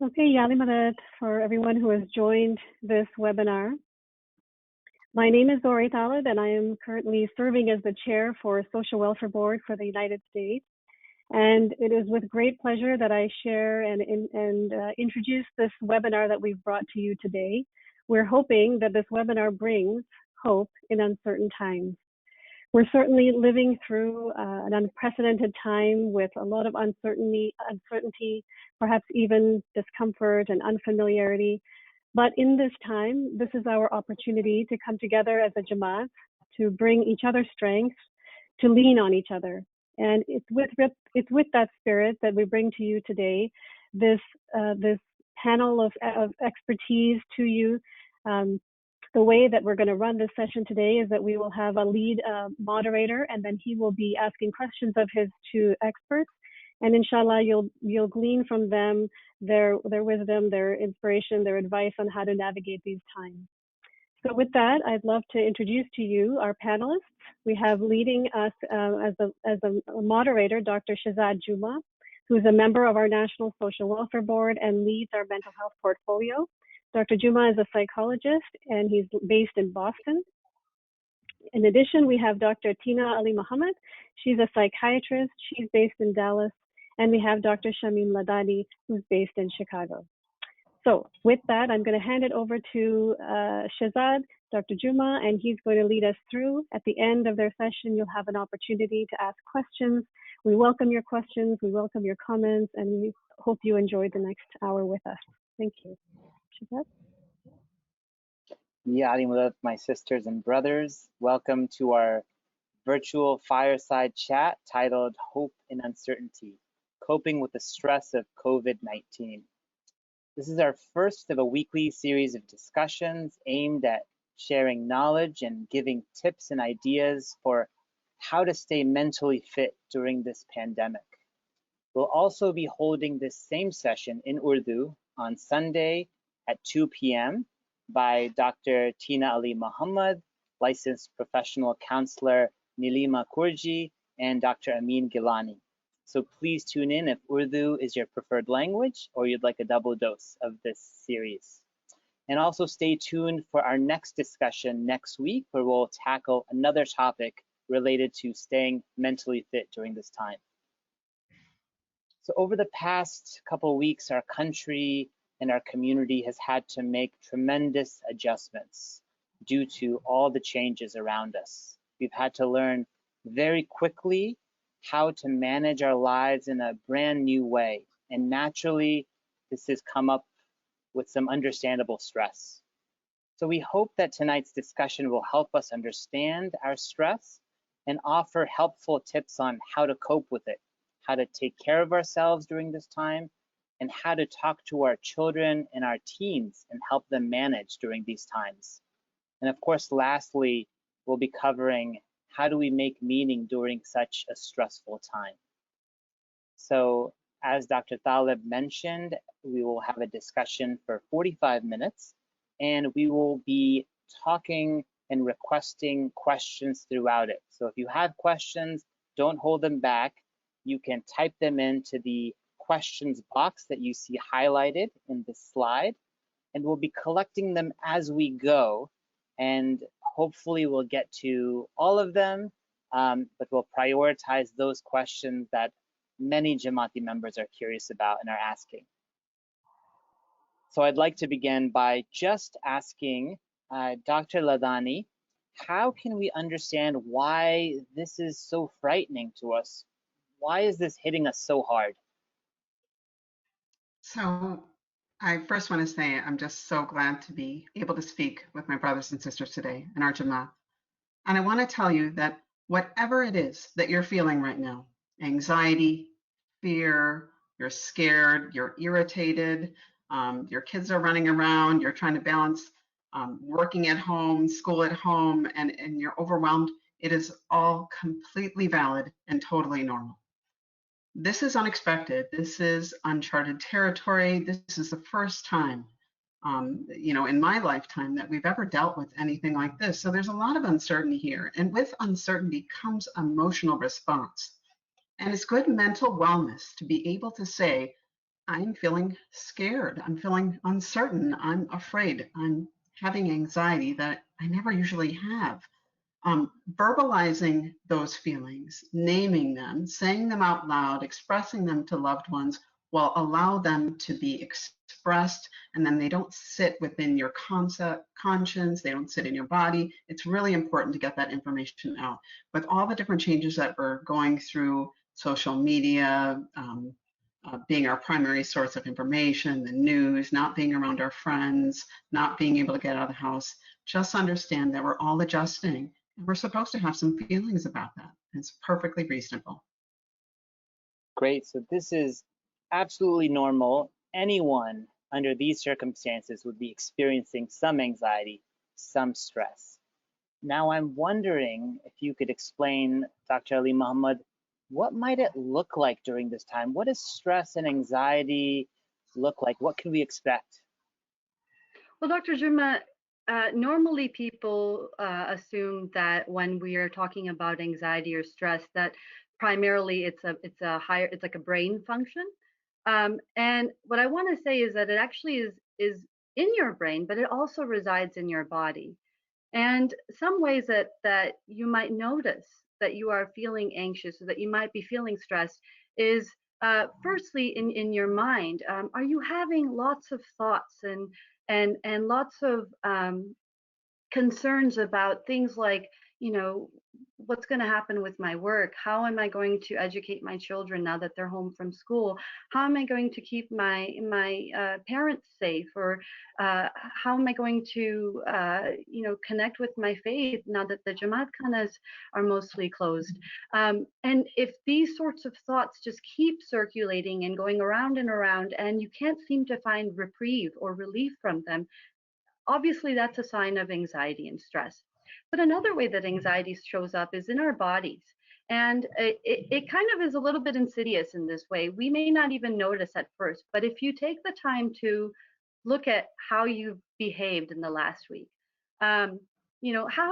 Okay, Yalimarat, for everyone who has joined this webinar. My name is Zori Talib, and I am currently serving as the chair for Social Welfare Board for the United States. And it is with great pleasure that I share and introduce this webinar that we've brought to you today. We're hoping that this webinar brings hope in uncertain times. We're certainly living through an unprecedented time with a lot of uncertainty, perhaps even discomfort and unfamiliarity. But in this time, this is our opportunity to come together as a Jamaat, to bring each other strength, to lean on each other. And it's with that spirit that we bring to you today this panel of expertise to you. The way that we're going to run this session today is that we will have a lead moderator, and then he will be asking questions of his two experts. And inshallah, you'll glean from them their wisdom, their inspiration, their advice on how to navigate these times. So with that, I'd love to introduce to you our panelists. We have leading us as a moderator, Dr. Shehzad Juma, who is a member of our National Social Welfare Board and leads our mental health portfolio. Dr. Juma is a psychologist, and he's based in Boston. In addition, we have Dr. Tina Ali Muhammad. She's a psychiatrist. She's based in Dallas. And we have Dr. Shamim Ladani, who's based in Chicago. So with that, I'm going to hand it over to Shehzad, Dr. Juma, and he's going to lead us through. At the end of their session, you'll have an opportunity to ask questions. We welcome your questions. We welcome your comments, and we hope you enjoy the next hour with us. Thank you. Shehzad? Ya Ali, my sisters and brothers, welcome to our virtual fireside chat titled Hope in Uncertainty, Coping with the Stress of COVID-19. This is our first of a weekly series of discussions aimed at sharing knowledge and giving tips and ideas for how to stay mentally fit during this pandemic. We'll also be holding this same session in Urdu on Sunday at 2 p.m. by Dr. Tina Ali Muhammad, licensed professional counselor Nilima Kurji, and Dr. Amin Gilani. So please tune in if Urdu is your preferred language or you'd like a double dose of this series. And also stay tuned for our next discussion next week, where we'll tackle another topic related to staying mentally fit during this time. So over the past couple of weeks, our country and our community has had to make tremendous adjustments due to all the changes around us. We've had to learn very quickly how to manage our lives in a brand new way. And naturally, this has come up with some understandable stress. So we hope that tonight's discussion will help us understand our stress and offer helpful tips on how to cope with it, how to take care of ourselves during this time, and how to talk to our children and our teens and help them manage during these times. And of course, lastly, we'll be covering how do we make meaning during such a stressful time. So as Dr. Talib mentioned, we will have a discussion for 45 minutes, and we will be talking and requesting questions throughout it. So if you have questions, don't hold them back. You can type them into the questions box that you see highlighted in this slide, and we'll be collecting them as we go, and hopefully we'll get to all of them, but we'll prioritize those questions that many Jamaati members are curious about and are asking. So I'd like to begin by just asking Dr. Ladani, how can we understand why this is so frightening to us? Why is this hitting us so hard? So I first want to say I'm just so glad to be able to speak with my brothers and sisters today in our Jamaat. And I want to tell you that whatever it is that you're feeling right now, anxiety, fear, you're scared, you're irritated, your kids are running around, you're trying to balance working at home, school at home, and you're overwhelmed, it is all completely valid and totally normal. This is unexpected. This is uncharted territory. This is the first time, in my lifetime that we've ever dealt with anything like this. So there's a lot of uncertainty here. And with uncertainty comes emotional response. And it's good mental wellness to be able to say, I'm feeling scared. I'm feeling uncertain. I'm afraid. I'm having anxiety that I never usually have. Verbalizing those feelings, naming them, saying them out loud, expressing them to loved ones will allow them to be expressed, and then they don't sit within your conscience, they don't sit in your body. It's really important to get that information out. With all the different changes that we're going through, social media, being our primary source of information, the news, not being around our friends, not being able to get out of the house, just understand that we're all adjusting. We're supposed to have some feelings about that. It's perfectly reasonable. Great. So this is absolutely normal. Anyone under these circumstances would be experiencing some anxiety, some stress. Now I'm wondering if you could explain, Dr. Ali Muhammad, what might it look like during this time? What does stress and anxiety look like? What can we expect? Well, Dr. Juma, normally people assume that when we are talking about anxiety or stress, that primarily it's like a brain function. And what I want to say is that it actually is in your brain, but it also resides in your body. And some ways that you might notice that you are feeling anxious or that you might be feeling stressed is firstly in your mind. Are you having lots of thoughts and lots of concerns about things like, what's going to happen with my work? How am I going to educate my children now that they're home from school? How am I going to keep my parents safe? Or how am I going to connect with my faith now that the Jamaat khanas are mostly closed? And if these sorts of thoughts just keep circulating and going around and around, and you can't seem to find reprieve or relief from them, obviously that's a sign of anxiety and stress. But another way that anxiety shows up is in our bodies. And it kind of is a little bit insidious in this way. We may not even notice at first, but if you take the time to look at how you've behaved in the last week, how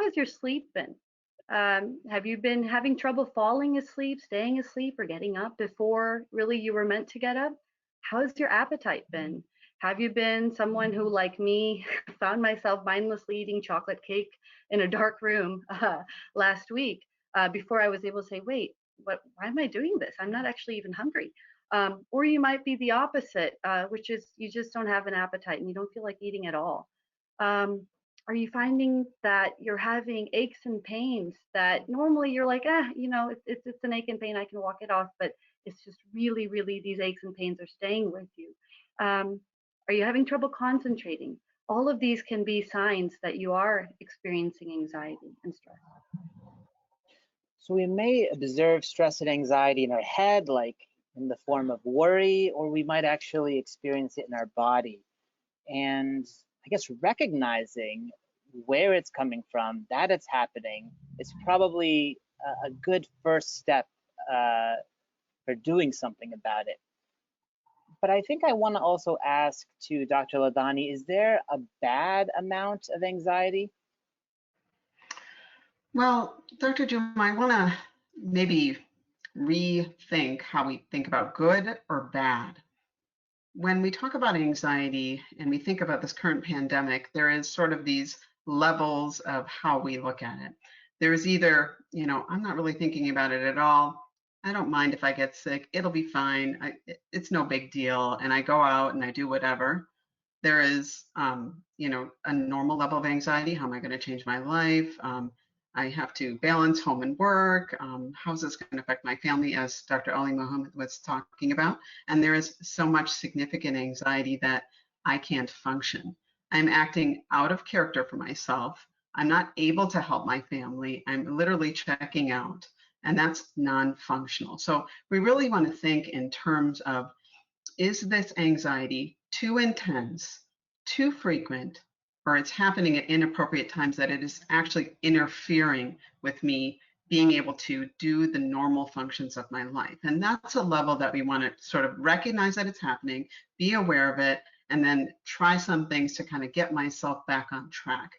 has your sleep been? Have you been having trouble falling asleep, staying asleep, or getting up before really you were meant to get up? How's your appetite been? Have you been someone who, like me, found myself mindlessly eating chocolate cake in a dark room last week before I was able to say, wait, why am I doing this? I'm not actually even hungry. Or you might be the opposite, which is you just don't have an appetite and you don't feel like eating at all. Are you finding that you're having aches and pains that normally you're like, it's an ache and pain, I can walk it off, but it's just really, really these aches and pains are staying with you. Are you having trouble concentrating? All of these can be signs that you are experiencing anxiety and stress. So we may observe stress and anxiety in our head, like in the form of worry, or we might actually experience it in our body. And I guess recognizing where it's coming from, that it's happening, is probably a good first step for doing something about it. But I think I want to also ask to Dr. Ladani, is there a bad amount of anxiety? Well, Dr. Juma, I want to maybe rethink how we think about good or bad. When we talk about anxiety and we think about this current pandemic, there is sort of these levels of how we look at it. There's either, I'm not really thinking about it at all. I don't mind if I get sick. It'll be fine. It's no big deal. And I go out and I do whatever. There is, a normal level of anxiety. How am I going to change my life? I have to balance home and work. How's this going to affect my family, as Dr. Ali Muhammad was talking about? And there is so much significant anxiety that I can't function. I'm acting out of character for myself. I'm not able to help my family. I'm literally checking out, and that's non-functional. So we really want to think in terms of, is this anxiety too intense, too frequent, or it's happening at inappropriate times that it is actually interfering with me being able to do the normal functions of my life? And that's a level that we want to sort of recognize that it's happening, be aware of it, and then try some things to kind of get myself back on track.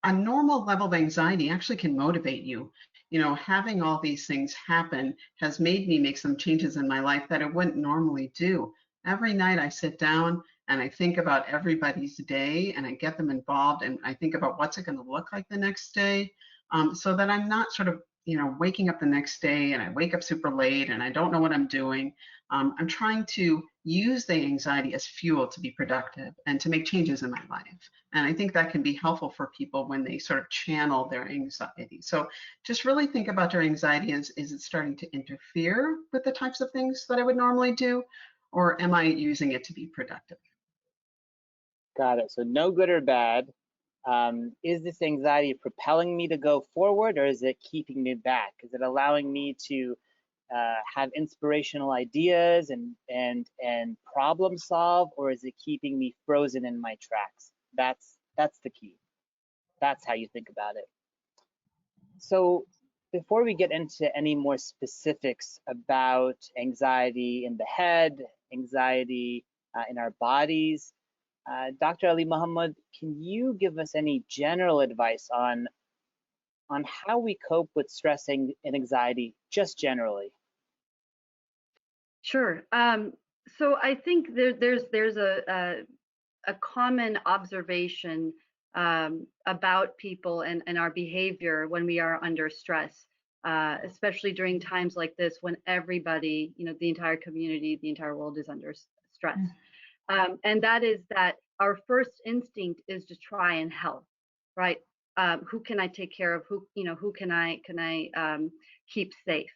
A normal level of anxiety actually can motivate you. Having all these things happen has made me make some changes in my life that I wouldn't normally do. Every night I sit down and I think about everybody's day and I get them involved and I think about what's it going to look like the next day, so that I'm not sort of, waking up the next day and I wake up super late and I don't know what I'm doing. I'm trying to use the anxiety as fuel to be productive and to make changes in my life. And I think that can be helpful for people when they sort of channel their anxiety. So just really think about your anxiety as, is it starting to interfere with the types of things that I would normally do? Or am I using it to be productive? Got it. So no good or bad. Is this anxiety propelling me to go forward, or is it keeping me back? Is it allowing me to have inspirational ideas and problem solve, or is it keeping me frozen in my tracks? That's the key. That's how you think about it. So before we get into any more specifics about anxiety in the head, anxiety in our bodies, Dr. Ali Muhammad, can you give us any general advice on how we cope with stress and anxiety, just generally? Sure. So I think there's a common observation about people and our behavior when we are under stress, especially during times like this when everybody, the entire community, the entire world is under stress. And that is that our first instinct is to try and help, right? Who can I take care of? Who can I keep safe?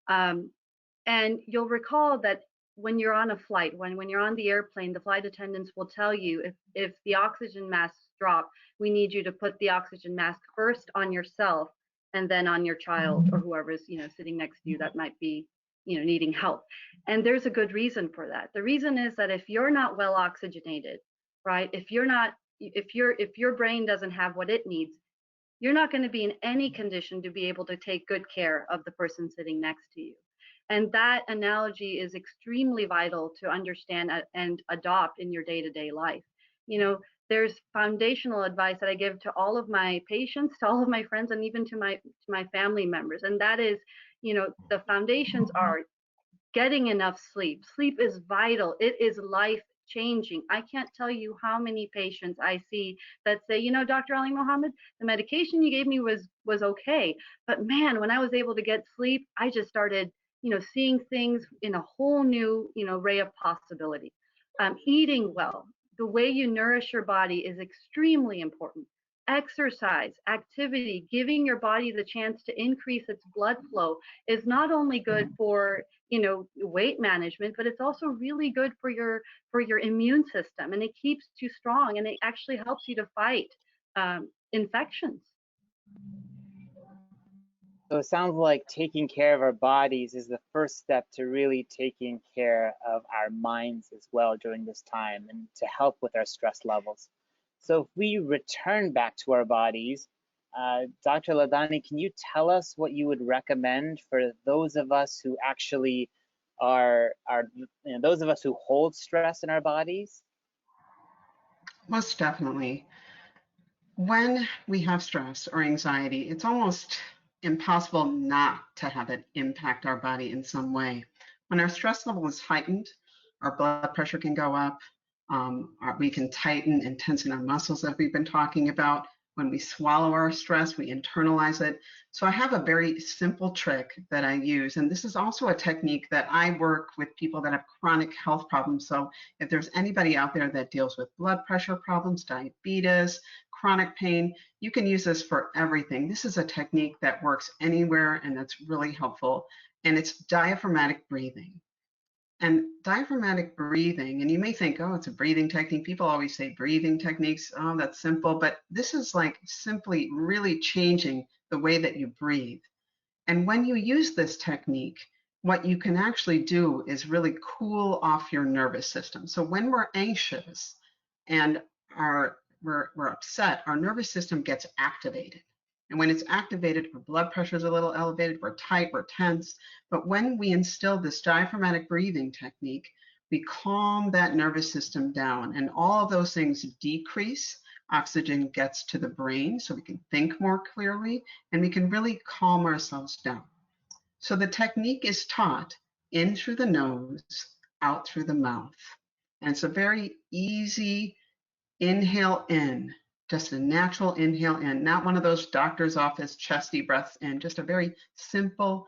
And you'll recall that when you're on a flight, when you're on the airplane, the flight attendants will tell you if the oxygen masks drop, we need you to put the oxygen mask first on yourself and then on your child or whoever's sitting next to you that might be needing help. And there's a good reason for that. The reason is that if you're not well oxygenated, right? If your brain doesn't have what it needs, you're not going to be in any condition to be able to take good care of the person sitting next to you. And that analogy is extremely vital to understand and adopt in your day-to-day life. There's foundational advice that I give to all of my patients, to all of my friends, and even to my family members. And that is, the foundations are getting enough sleep. Sleep is vital. It is life changing. I can't tell you how many patients I see that say, Dr. Ali Muhammad, the medication you gave me was okay, but man, when I was able to get sleep, I just started, seeing things in a whole new, array of possibility. Eating well, the way you nourish your body is extremely important. Exercise, activity, giving your body the chance to increase its blood flow is not only good for weight management, but it's also really good for your immune system, and it keeps you strong, and it actually helps you to fight infections. So it sounds like taking care of our bodies is the first step to really taking care of our minds as well during this time and to help with our stress levels. So if we return back to our bodies, Dr. Ladani, can you tell us what you would recommend for those of us who actually are those of us who hold stress in our bodies? Most definitely. When we have stress or anxiety, it's almost impossible not to have it impact our body in some way. When our stress level is heightened, our blood pressure can go up. We can tighten and tension our muscles, as we've been talking about. When we swallow our stress, we internalize it. So I have a very simple trick that I use, and this is also a technique that I work with people that have chronic health problems. So if there's anybody out there that deals with blood pressure problems, diabetes, chronic pain, you can use this for everything. This is a technique that works anywhere, and that's really helpful. And it's diaphragmatic breathing. And diaphragmatic breathing, and you may think, oh, it's a breathing technique. People always say breathing techniques. Oh, that's simple. But this is like simply really changing the way that you breathe. And when you use this technique, what you can actually do is really cool off your nervous system. So when we're anxious and we're upset, our nervous system gets activated. And when it's activated, our blood pressure is a little elevated, we're tight, we're tense. But when we instill this diaphragmatic breathing technique, we calm that nervous system down, and all of those things decrease. Oxygen gets to the brain so we can think more clearly, and we can really calm ourselves down. So the technique is taught in through the nose, out through the mouth. And it's a very easy inhale in, just a natural inhale in, not one of those doctor's office chesty breaths in, just a very simple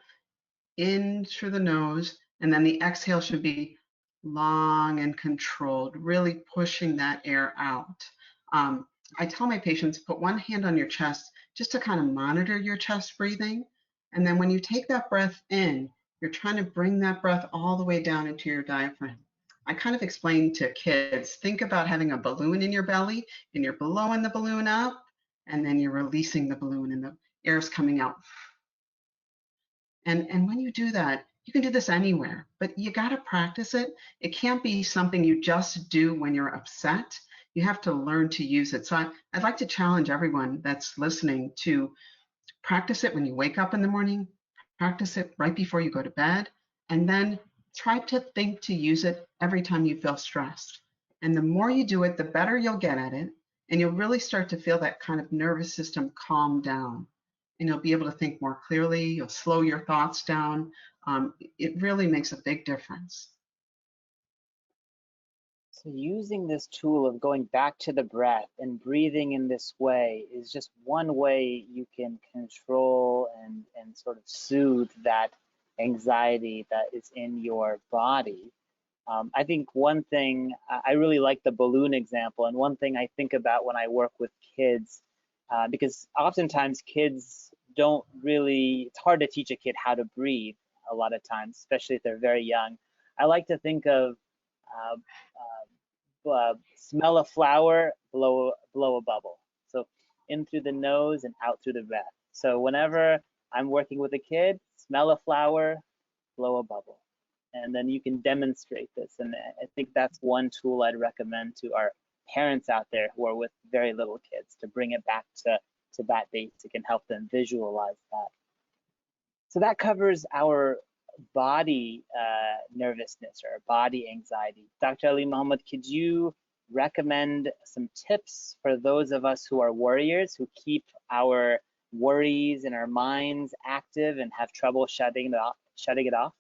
in through the nose. And then the exhale should be long and controlled, really pushing that air out. I tell my patients, put one hand on your chest just to kind of monitor your chest breathing. And then when you take that breath in, you're trying to bring that breath all the way down into your diaphragm. I kind of explain to kids, think about having a balloon in your belly and you're blowing the balloon up and then you're releasing the balloon and the air is coming out. And when you do that, you can do this anywhere, but you got to practice it. It can't be something you just do when you're upset. You have to learn to use it. So I'd like to challenge everyone that's listening to practice it when you wake up in the morning, practice it right before you go to bed, and then try to think to use it every time you feel stressed. And the more you do it, the better you'll get at it. And you'll really start to feel that kind of nervous system calm down. And you'll be able to think more clearly. You'll slow your thoughts down. It really makes a big difference. So using this tool of going back to the breath and breathing in this way is just one way you can control and sort of soothe that anxiety that is in your body. I think one thing, I really like the balloon example, and one thing I think about when I work with kids, because oftentimes kids don't really, it's hard to teach a kid how to breathe a lot of times, especially if they're very young. I like to think of smell a flower, blow a bubble. So in through the nose and out through the breath. So whenever I'm working with a kid, smell a flower, blow a bubble. And then you can demonstrate this. And I think that's one tool I'd recommend to our parents out there who are with very little kids, to bring it back to that basic and help them visualize that. So that covers our body nervousness or body anxiety. Dr. Ali Mohammed, could you recommend some tips for those of us who are worriers, who keep our worries in our minds active and have trouble shutting it off?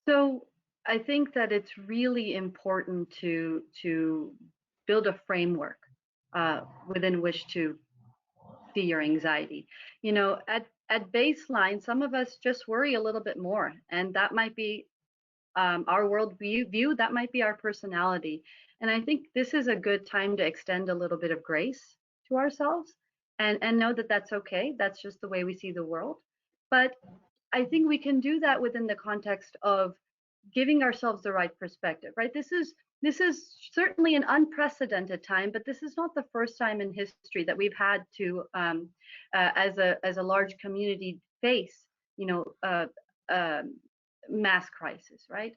So I think that it's really important to build a framework within which to see your anxiety. You know, at baseline, some of us just worry a little bit more, and that might be our world view, that might be our personality. And I think this is a good time to extend a little bit of grace to ourselves and know that that's okay. That's just the way we see the world. But I think we can do that within the context of giving ourselves the right perspective, right? This is certainly an unprecedented time, but this is not the first time in history that we've had to, as a large community, face, you know, mass crisis, right?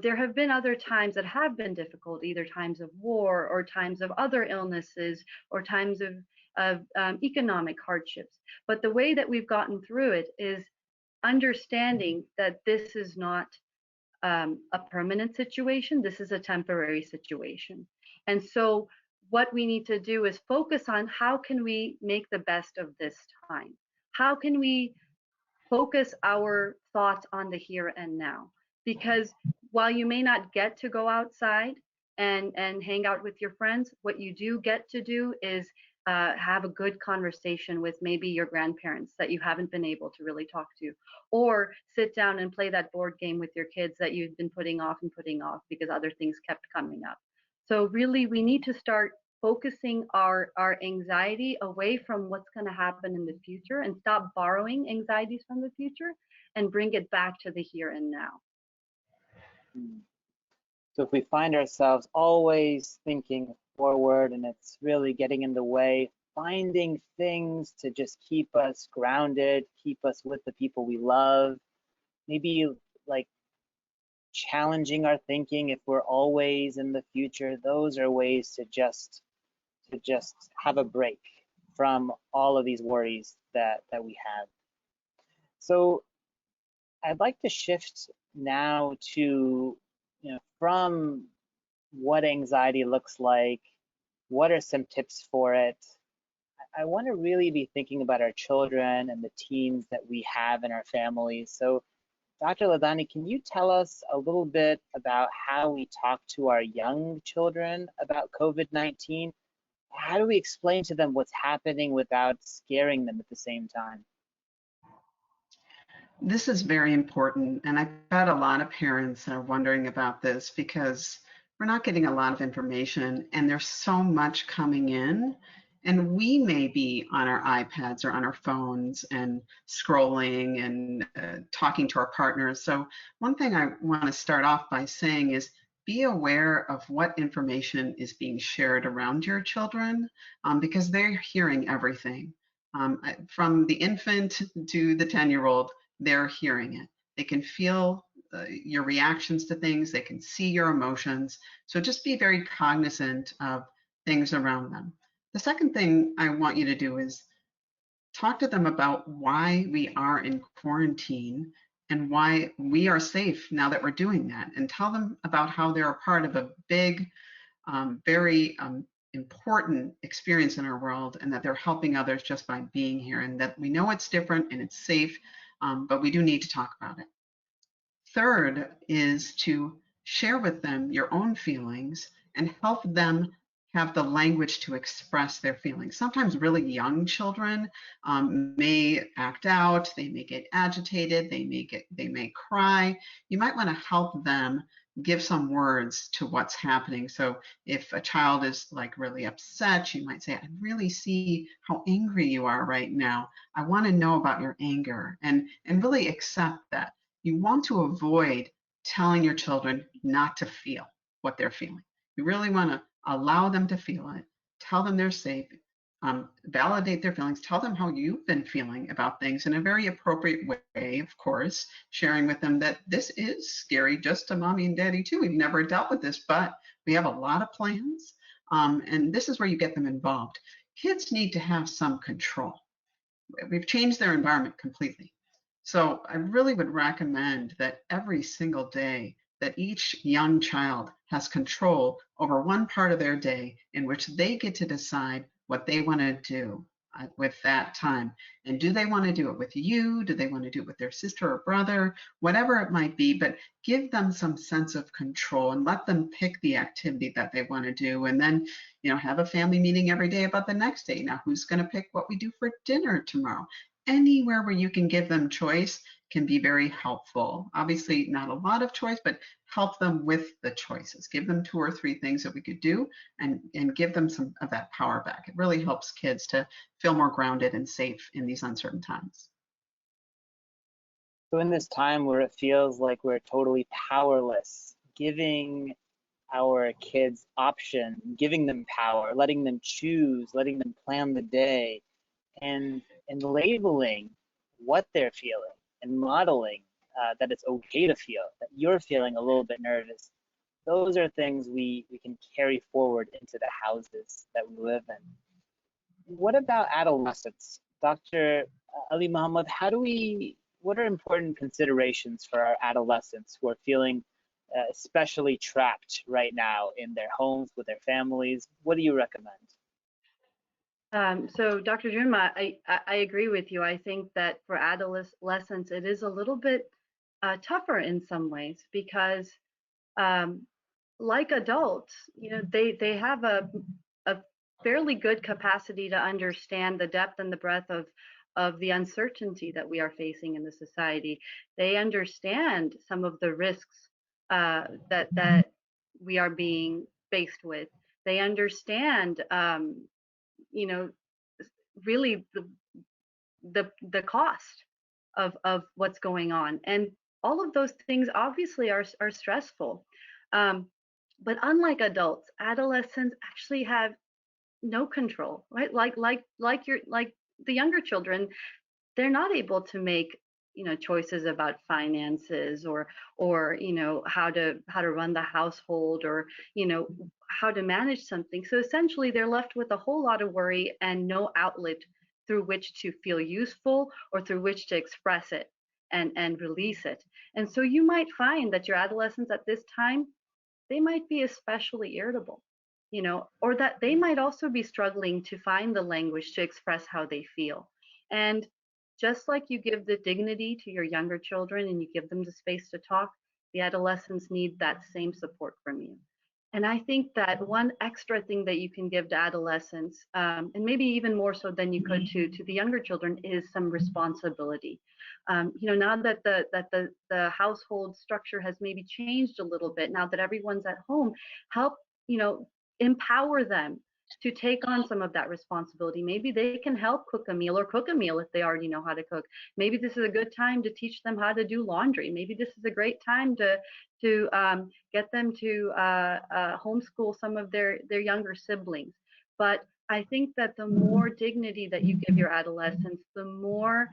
There have been other times that have been difficult, either times of war or times of other illnesses or times of economic hardships. But the way that we've gotten through it is understanding that this is not a permanent situation. This is a temporary situation. And so what we need to do is focus on how can we make the best of this time? How can we focus our thoughts on the here and now? Because while you may not get to go outside and hang out with your friends, what you do get to do is have a good conversation with maybe your grandparents that you haven't been able to really talk to, or sit down and play that board game with your kids that you've been putting off because other things kept coming up. So really, we need to start focusing our anxiety away from what's going to happen in the future and stop borrowing anxieties from the future and bring it back to the here and now. So if we find ourselves always thinking forward and it's really getting in the way, finding things to just keep us grounded, keep us with the people we love, maybe like challenging our thinking if we're always in the future, those are ways to just have a break from all of these worries that we have. So I'd like to shift now to, from what anxiety looks like, what are some tips for it? I want to really be thinking about our children and the teens that we have in our families. So Dr. Ladani, can you tell us a little bit about how we talk to our young children about COVID-19? How do we explain to them what's happening without scaring them at the same time? This is very important, and I bet a lot of parents are wondering about this because we're not getting a lot of information and there's so much coming in. And we may be on our iPads or on our phones and scrolling and talking to our partners. So, one thing I want to start off by saying is be aware of what information is being shared around your children because they're hearing everything. From the infant to the 10-year-old, they're hearing it. They can feel your reactions to things, they can see your emotions. So just be very cognizant of things around them. The second thing I want you to do is talk to them about why we are in quarantine and why we are safe now that we're doing that, and tell them about how they're a part of a big, very important experience in our world, and that they're helping others just by being here, and that we know it's different and it's safe, but we do need to talk about it. Third is to share with them your own feelings and help them have the language to express their feelings. Sometimes really young children may act out, they may get agitated, they may cry. You might want to help them give some words to what's happening. So if a child is like really upset, you might say, I really see how angry you are right now. I want to know about your anger, and really accept that. You want to avoid telling your children not to feel what they're feeling. You really want to allow them to feel it, tell them they're safe, validate their feelings, tell them how you've been feeling about things in a very appropriate way, of course, sharing with them that this is scary just to mommy and daddy too. We've never dealt with this, but we have a lot of plans. And this is where you get them involved. Kids need to have some control. We've changed their environment completely. So I really would recommend that every single day that each young child has control over one part of their day in which they get to decide what they want to do with that time. And do they want to do it with you? Do they want to do it with their sister or brother? Whatever it might be, but give them some sense of control and let them pick the activity that they want to do. And then, have a family meeting every day about the next day. Now, who's going to pick what we do for dinner tomorrow? Anywhere where you can give them choice can be very helpful. Obviously, not a lot of choice, but help them with the choices. Give them 2 or 3 things that we could do, and give them some of that power back. It really helps kids to feel more grounded and safe in these uncertain times. So in this time where it feels like we're totally powerless, giving our kids option, giving them power, letting them choose, letting them plan the day, and labeling what they're feeling and modeling that it's okay to feel, that you're feeling a little bit nervous. Those are things we can carry forward into the houses that we live in. What about adolescents? Dr. Ali Muhammad, what are important considerations for our adolescents who are feeling especially trapped right now in their homes with their families? What do you recommend? So Dr. Juma, I agree with you. I think that for adolescents, it is a little bit tougher in some ways because like adults, they have a fairly good capacity to understand the depth and the breadth of the uncertainty that we are facing in the society. They understand some of the risks that we are being faced with. They understand, really the cost of what's going on, and all of those things obviously are stressful. But unlike adults, adolescents actually have no control, right? Like the younger children, they're not able to make choices about finances or how to run the household or how to manage something. So essentially they're left with a whole lot of worry and no outlet through which to feel useful or through which to express it and release it. And so you might find that your adolescents at this time, they might be especially irritable, or that they might also be struggling to find the language to express how they feel. And just like you give the dignity to your younger children and you give them the space to talk, the adolescents need that same support from you. And I think that one extra thing that you can give to adolescents, and maybe even more so than you could to the younger children, is some responsibility. Now that the household structure has maybe changed a little bit, now that everyone's at home, help empower them to take on some of that responsibility. Maybe they can help cook a meal or cook a meal if they already know how to cook. Maybe this is a good time to teach them how to do laundry. Maybe this is a great time to get them to homeschool some of their younger siblings. But I think that the more dignity that you give your adolescents, the more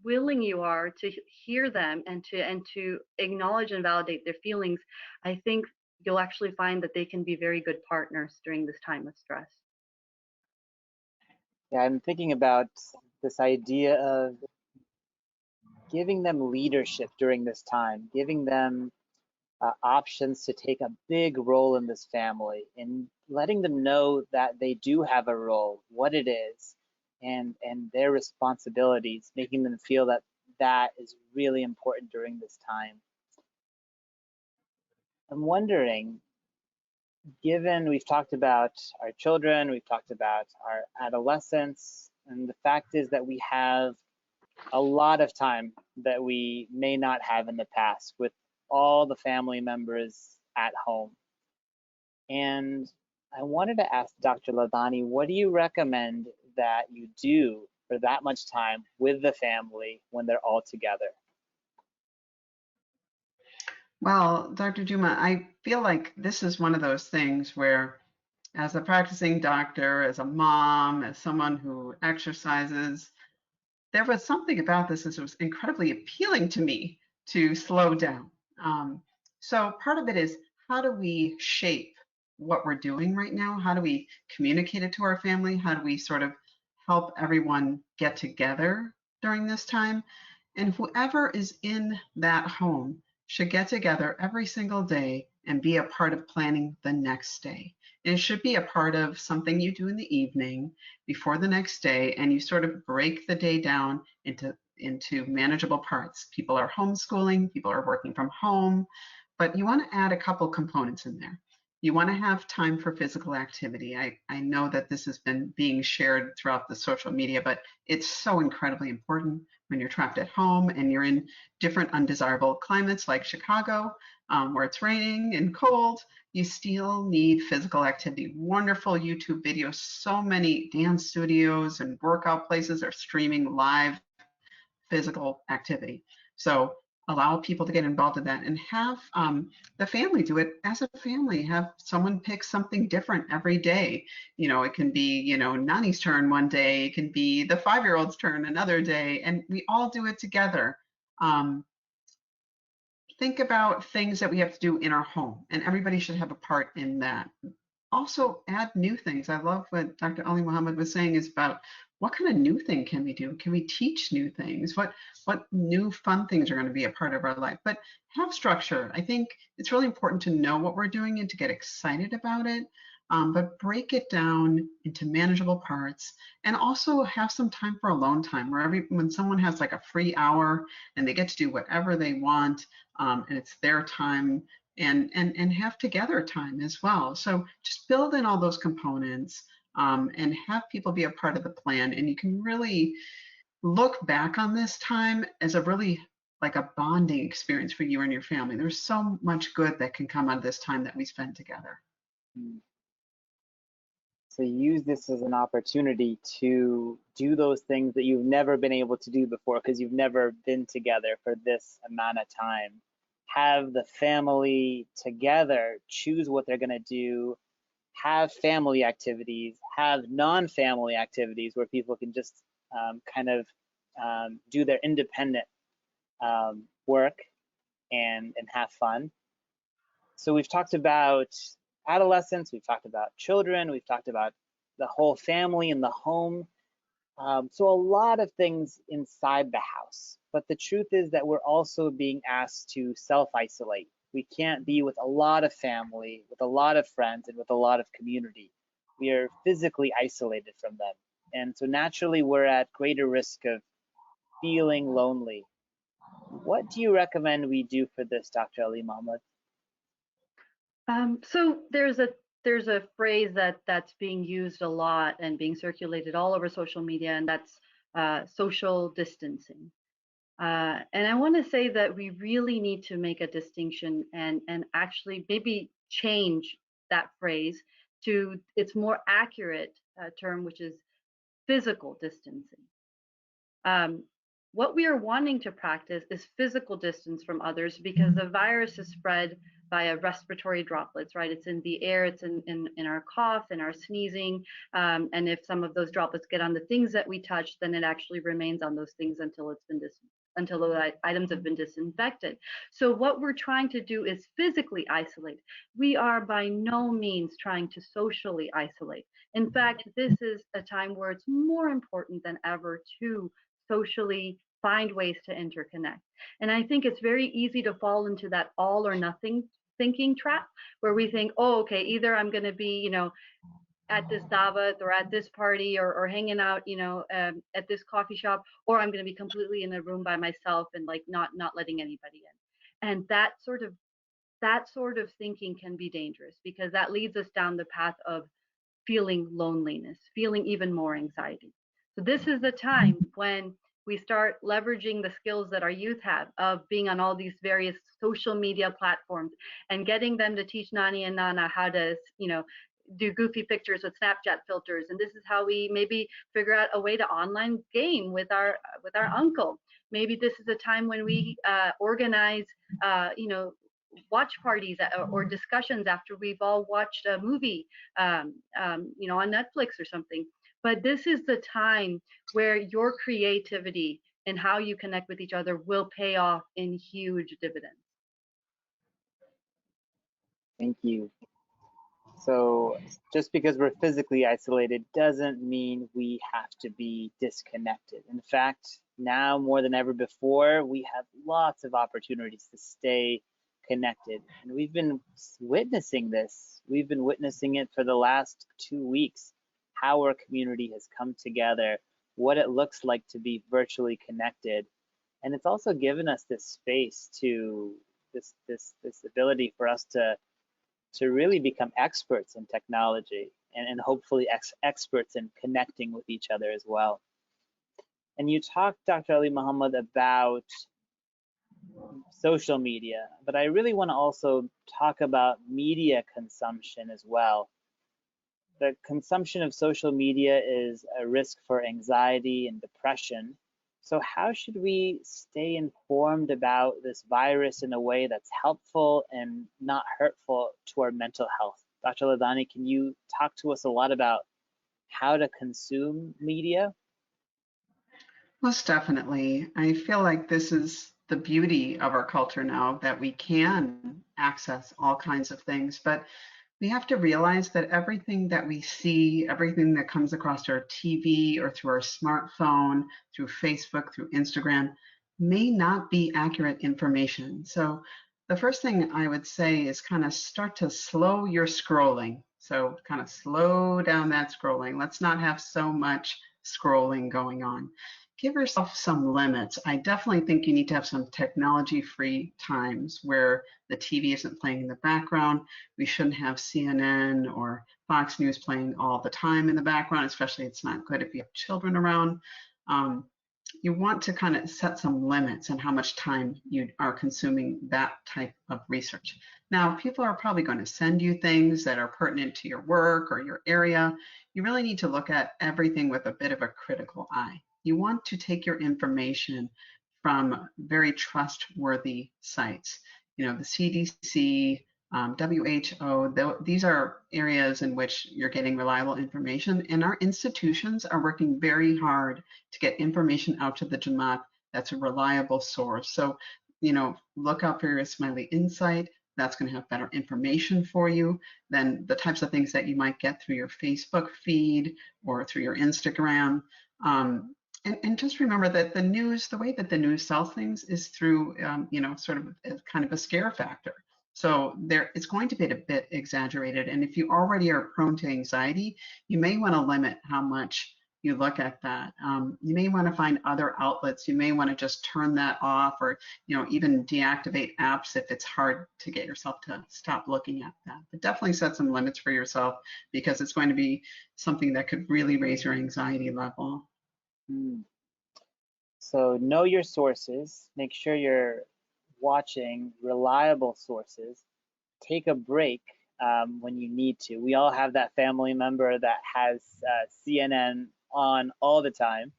willing you are to hear them and to acknowledge and validate their feelings. I think you'll actually find that they can be very good partners during this time of stress. Yeah, I'm thinking about this idea of giving them leadership during this time, giving them options to take a big role in this family, and letting them know that they do have a role, what it is, and their responsibilities, making them feel that that is really important during this time. I'm wondering, given we've talked about our children, we've talked about our adolescents, and the fact is that we have a lot of time that we may not have in the past with all the family members at home. And I wanted to ask Dr. Ladani, what do you recommend that you do for that much time with the family when they're all together? Well, Dr. Juma, I feel like this is one of those things where, as a practicing doctor, as a mom, as someone who exercises, there was something about this that was incredibly appealing to me to slow down. So part of it is, how do we shape what we're doing right now? How do we communicate it to our family? How do we sort of help everyone get together during this time? And whoever is in that home should get together every single day and be a part of planning the next day. And it should be a part of something you do in the evening before the next day, and you sort of break the day down into manageable parts. People are homeschooling, people are working from home, but you want to add a couple components in there. You want to have time for physical activity. I know that this has been being shared throughout the social media, but it's so incredibly important when you're trapped at home and you're in different undesirable climates like Chicago, where it's raining and cold. You still need physical activity. Wonderful YouTube videos. So many dance studios and workout places are streaming live physical activity. So allow people to get involved in that and have the family do it as a family. Have someone pick something different every day. It can be, Nani's turn one day. It can be the 5-year-old's turn another day. And we all do it together. Think about things that we have to do in our home, and everybody should have a part in that. Also add new things. I love what Dr. Ali Muhammad was saying is about what kind of new thing can we do? Can we teach new things? What new fun things are going to be a part of our life? But have structure. I think it's really important to know what we're doing and to get excited about it, but break it down into manageable parts, and also have some time for alone time where when someone has like a free hour and they get to do whatever they want, and it's their time, and have together time as well. So just build in all those components, and have people be a part of the plan. And you can really look back on this time as a really like a bonding experience for you and your family. There's so much good that can come out of this time that we spend together. So use this as an opportunity to do those things that you've never been able to do before because you've never been together for this amount of time. Have the family together, choose what they're going to do, have family activities, have non-family activities where people can just do their independent work and have fun. So we've talked about adolescents, we've talked about children, we've talked about the whole family in the home. So a lot of things inside the house. But the truth is that we're also being asked to self-isolate. We can't be with a lot of family, with a lot of friends, and with a lot of community. We are physically isolated from them. And so naturally, we're at greater risk of feeling lonely. What do you recommend we do for this, Dr. Ali Mohammed? So there's a phrase that's being used a lot and being circulated all over social media, and that's social distancing. And I want to say that we really need to make a distinction and actually maybe change that phrase to its more accurate term, which is physical distancing. What we are wanting to practice is physical distance from others because the virus is spread via respiratory droplets, right? It's in the air, it's in our cough, in our sneezing. And if some of those droplets get on the things that we touch, then it actually remains on those things until it's been until those items have been disinfected. So what we're trying to do is physically isolate. We are by no means trying to socially isolate. In fact, this is a time where it's more important than ever to socially find ways to interconnect. And I think it's very easy to fall into that all or nothing thinking trap where we think, oh, okay, either I'm going to be, at this davat or at this party or hanging out, at this coffee shop, or I'm going to be completely in a room by myself and like not letting anybody in. And that sort of thinking can be dangerous because that leads us down the path of feeling loneliness, feeling even more anxiety. So this is the time when we start leveraging the skills that our youth have of being on all these various social media platforms and getting them to teach Nani and Nana how to, do goofy pictures with Snapchat filters. And this is how we maybe figure out a way to online game with our uncle. Maybe this is a time when we organize, watch parties or discussions after we've all watched a movie, on Netflix or something. But this is the time where your creativity and how you connect with each other will pay off in huge dividends. Thank you. So just because we're physically isolated doesn't mean we have to be disconnected. In fact, now more than ever before, we have lots of opportunities to stay connected. And we've been witnessing this. We've been witnessing it for the last 2 weeks, how our community has come together, what it looks like to be virtually connected. And it's also given us this space to this ability for us to really become experts in technology and hopefully experts in connecting with each other as well. And you talked, Dr. Ali Mohammed, about social media, but I really want to also talk about media consumption as well. The consumption of social media is a risk for anxiety and depression. So how should we stay informed about this virus in a way that's helpful and not hurtful to our mental health? Dr. Ladani, can you talk to us a lot about how to consume media? Most definitely. I feel like this is the beauty of our culture now, that we can access all kinds of things, but we have to realize that everything that we see, everything that comes across our TV or through our smartphone, through Facebook, through Instagram, may not be accurate information. So the first thing I would say is kind of start to slow your scrolling. So kind of slow down that scrolling. Let's not have so much scrolling going on. Give yourself some limits. I definitely think you need to have some technology-free times where the TV isn't playing in the background. We shouldn't have CNN or Fox News playing all the time in the background, especially it's not good if you have children around. You want to kind of set some limits on how much time you are consuming that type of research. Now, people are probably going to send you things that are pertinent to your work or your area. You really need to look at everything with a bit of a critical eye. You want to take your information from very trustworthy sites. The CDC, WHO, these are areas in which you're getting reliable information, and our institutions are working very hard to get information out to the Jamaat that's a reliable source. So, look out for your Ismaili Insight. That's going to have better information for you than the types of things that you might get through your Facebook feed or through your Instagram. And just remember that the news, the way that the news sells things is through, sort of kind of a scare factor. So it's going to be a bit exaggerated. And if you already are prone to anxiety, you may want to limit how much you look at that. You may want to find other outlets. You may want to just turn that off, or even deactivate apps if it's hard to get yourself to stop looking at that. But definitely set some limits for yourself, because it's going to be something that could really raise your anxiety level. So know your sources. Make sure you're watching reliable sources. Take a break when you need to. We all have that family member that has CNN on all the time.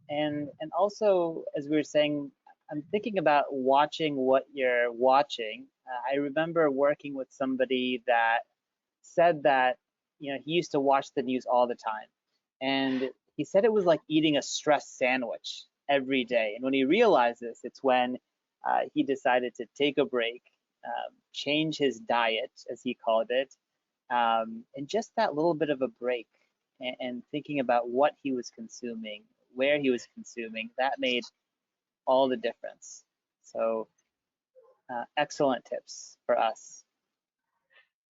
And also, as we were saying, I'm thinking about watching what you're watching. I remember working with somebody that said that he used to watch the news all the time, and he said it was like eating a stress sandwich every day. And when he realized this, it's when he decided to take a break, change his diet, as he called it, and just that little bit of a break, and thinking about what he was consuming, where he was consuming, that made all the difference. So excellent tips for us.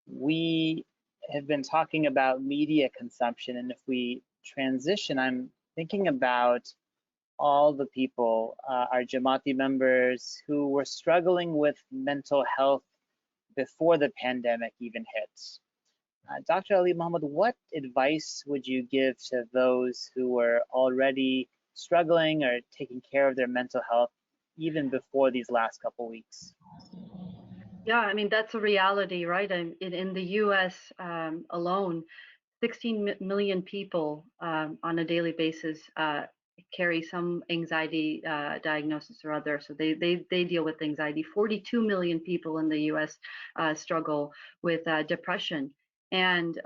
We have been talking about media consumption, and if we transition, I'm thinking about all the people, our Jamaati members who were struggling with mental health before the pandemic even hit. Dr. Ali Muhammad, what advice would you give to those who were already struggling or taking care of their mental health even before these last couple weeks? Yeah, I mean, that's a reality, right? In the US alone, 16 million people on a daily basis carry some anxiety diagnosis or other. So they deal with anxiety. 42 million people in the US struggle with depression. And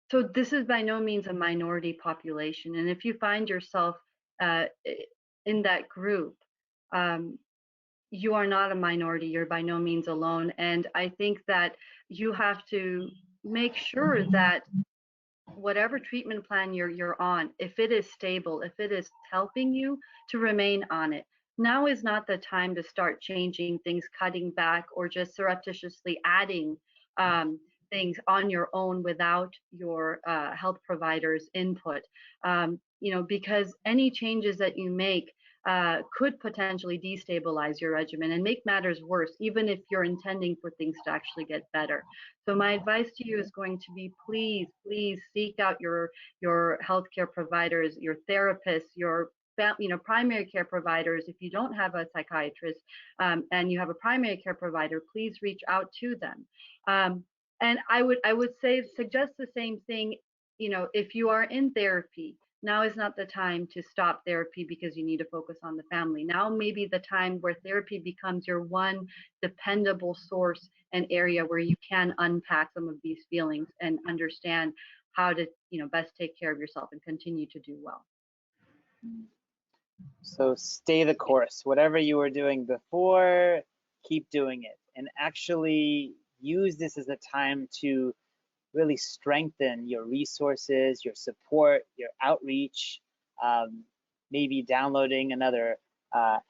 so this is by no means a minority population. And if you find yourself in that group, you are not a minority. You're by no means alone. And I think that you have to make sure that whatever treatment plan you're on, if it is stable, if it is helping you, to remain on it. Now is not the time to start changing things, cutting back, or just surreptitiously adding things on your own without your health provider's input. Because any changes that you make could potentially destabilize your regimen and make matters worse, even if you're intending for things to actually get better. So my advice to you is going to be, please seek out your healthcare providers, your therapists, your primary care providers. If you don't have a psychiatrist and you have a primary care provider, please reach out to them. And I would suggest the same thing. If you are in therapy, now is not the time to stop therapy because you need to focus on the family. Now may be the time where therapy becomes your one dependable source and area where you can unpack some of these feelings and understand how to, best take care of yourself and continue to do well. So stay the course. Whatever you were doing before, keep doing it. And actually use this as a time to really strengthen your resources, your support, your outreach, maybe downloading another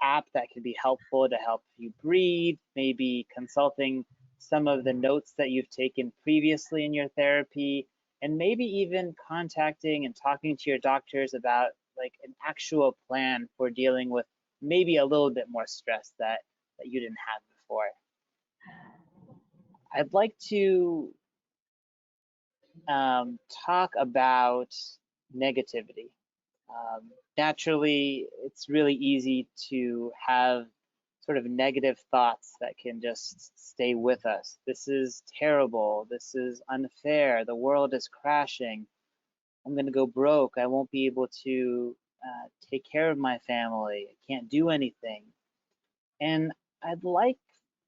app that can be helpful to help you breathe, maybe consulting some of the notes that you've taken previously in your therapy, and maybe even contacting and talking to your doctors about like an actual plan for dealing with maybe a little bit more stress that you didn't have before. I'd like to talk about negativity. Naturally, it's really easy to have sort of negative thoughts that can just stay with us. This is terrible. This is unfair. The world is crashing. I'm going to go broke. I won't be able to take care of my family. I can't do anything. And I'd like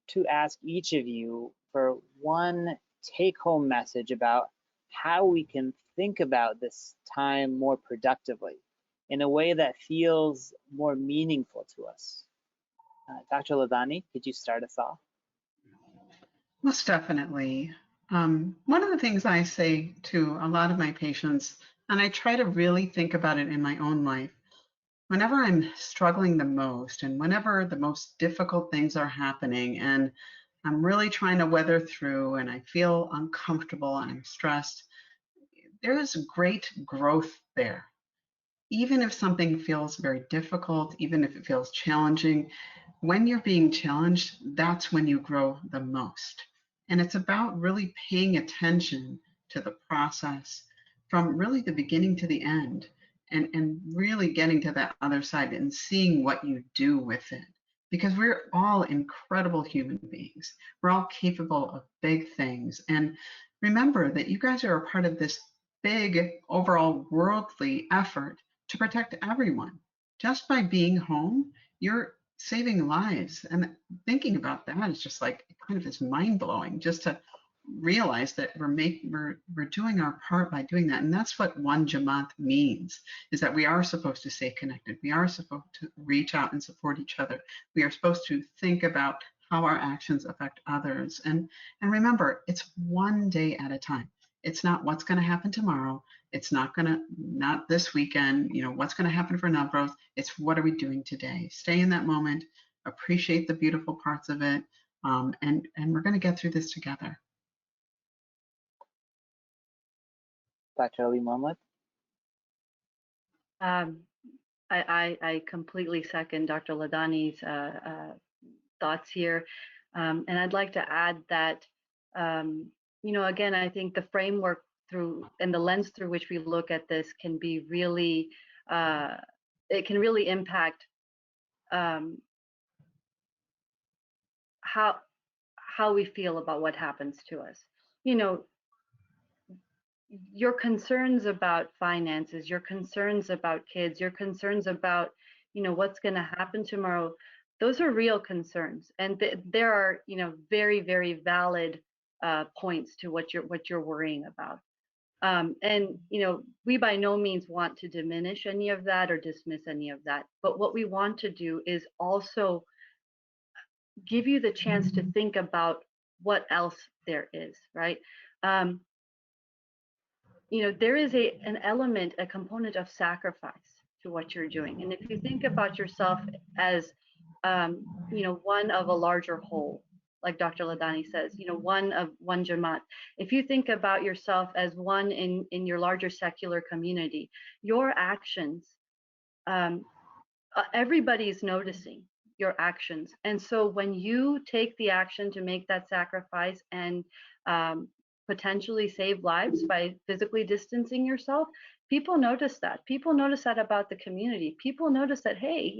to ask each of you for one take-home message about how we can think about this time more productively in a way that feels more meaningful to us. Dr. Ladani, could you start us off? Most definitely. One of the things I say to a lot of my patients, and I try to really think about it in my own life, whenever I'm struggling the most and whenever the most difficult things are happening and I'm really trying to weather through and I feel uncomfortable and I'm stressed, there is great growth there. Even if something feels very difficult, even if it feels challenging, when you're being challenged, that's when you grow the most. And it's about really paying attention to the process from really the beginning to the end, and really getting to that other side and seeing what you do with it. Because we're all incredible human beings. We're all capable of big things. And remember that you guys are a part of this big overall worldly effort to protect everyone. Just by being home, you're saving lives. And thinking about that is just like kind of is mind blowing, just to realize that we're doing our part by doing that. And that's what one Jamaat means, is that we are supposed to stay connected. We are supposed to reach out and support each other. We are supposed to think about how our actions affect others. And remember, it's one day at a time. It's not what's going to happen tomorrow. It's not this weekend, what's going to happen for Navroz. It's what are we doing today? Stay in that moment, appreciate the beautiful parts of it, and we're going to get through this together. Dr. Ali Mohammed? I completely second Dr. Ladani's thoughts here. And I'd like to add that, again, I think the framework through and the lens through which we look at this can be really, it can really impact how we feel about what happens to us. Your concerns about finances, your concerns about kids, your concerns about, what's going to happen tomorrow, those are real concerns. And there are, very, very valid points to what you're worrying about. And, we by no means want to diminish any of that or dismiss any of that. But what we want to do is also give you the chance to think about what else there is, right? There is an element, a component of sacrifice to what you're doing. And if you think about yourself as, one of a larger whole, like Dr. Ladani says, one Jamaat. If you think about yourself as one in your larger secular community, your actions, everybody's noticing your actions. And so when you take the action to make that sacrifice and potentially save lives by physically distancing yourself, people notice that. People notice that about the community. People notice that, hey,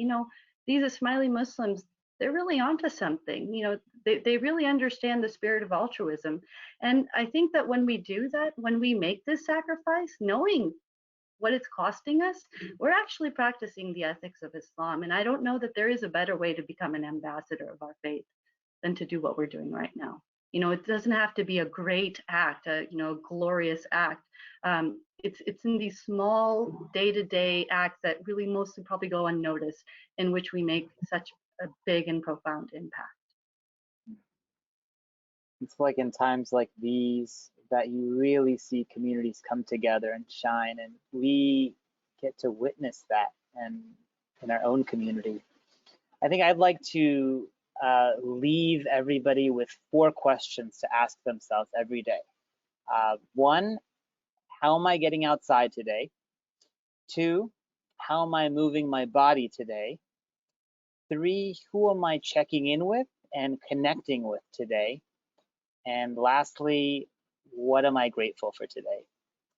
these Ismaili Muslims, they're really onto something. They really understand the spirit of altruism. And I think that when we do that, when we make this sacrifice, knowing what it's costing us, we're actually practicing the ethics of Islam. And I don't know that there is a better way to become an ambassador of our faith than to do what we're doing right now. It doesn't have to be a great act, a glorious act. It's in these small day-to-day acts that really mostly probably go unnoticed, in which we make such a big and profound impact. It's like in times like these that you really see communities come together and shine, and we get to witness that and in our own community. I think I'd like to leave everybody with 4 questions to ask themselves every day. 1, how am I getting outside today? 2, how am I moving my body today? 3, who am I checking in with and connecting with today? And lastly, what am I grateful for today?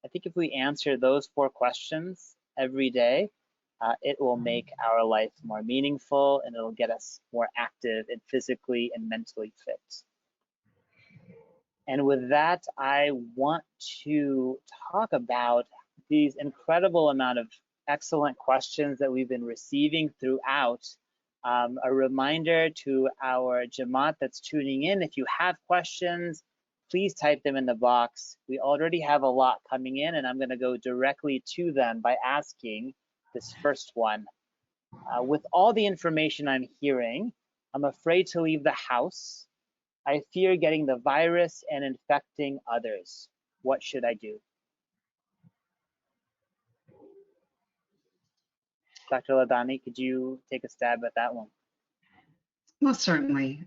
I think if we answer those 4 questions every day, it will make our life more meaningful, and it'll get us more active and physically and mentally fit. And with that, I want to talk about these incredible amount of excellent questions that we've been receiving throughout. A reminder to our Jamaat that's tuning in, if you have questions, please type them in the box. We already have a lot coming in, and I'm going to go directly to them by asking this first one. With all the information I'm hearing, I'm afraid to leave the house. I fear getting the virus and infecting others. What should I do? Dr. Ladani, could you take a stab at that one? Most certainly.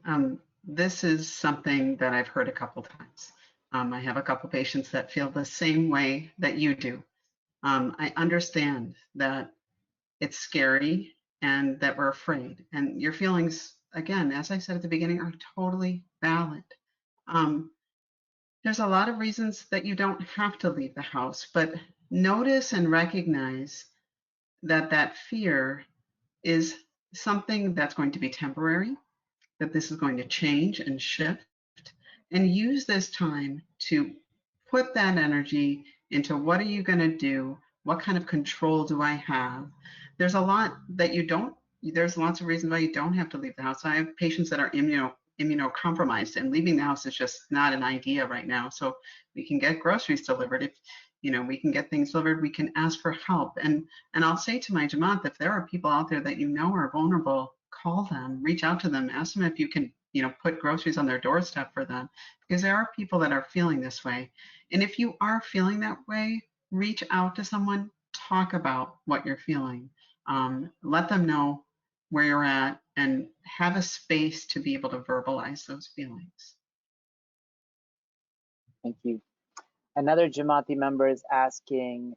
This is something that I've heard a couple times. I have a couple patients that feel the same way that you do. I understand that it's scary and that we're afraid. And your feelings, again, as I said at the beginning, are totally valid. There's a lot of reasons that you don't have to leave the house, but notice and recognize that that fear is something that's going to be temporary, that this is going to change and shift, and use this time to put that energy into what are you going to do? What kind of control do I have? There's a lot that you don't, there's lots of reasons why you don't have to leave the house. I have patients that are immunocompromised, and leaving the house is just not an idea right now. So we can get groceries delivered. If we can get things delivered, we can ask for help. And I'll say to my Jamaat, if there are people out there that are vulnerable, call them, reach out to them, ask them if you can put groceries on their doorstep for them, because there are people that are feeling this way. And if you are feeling that way, reach out to someone, talk about what you're feeling, let them know where you're at, and have a space to be able to verbalize those feelings. Thank you. Another Jamaati member is asking,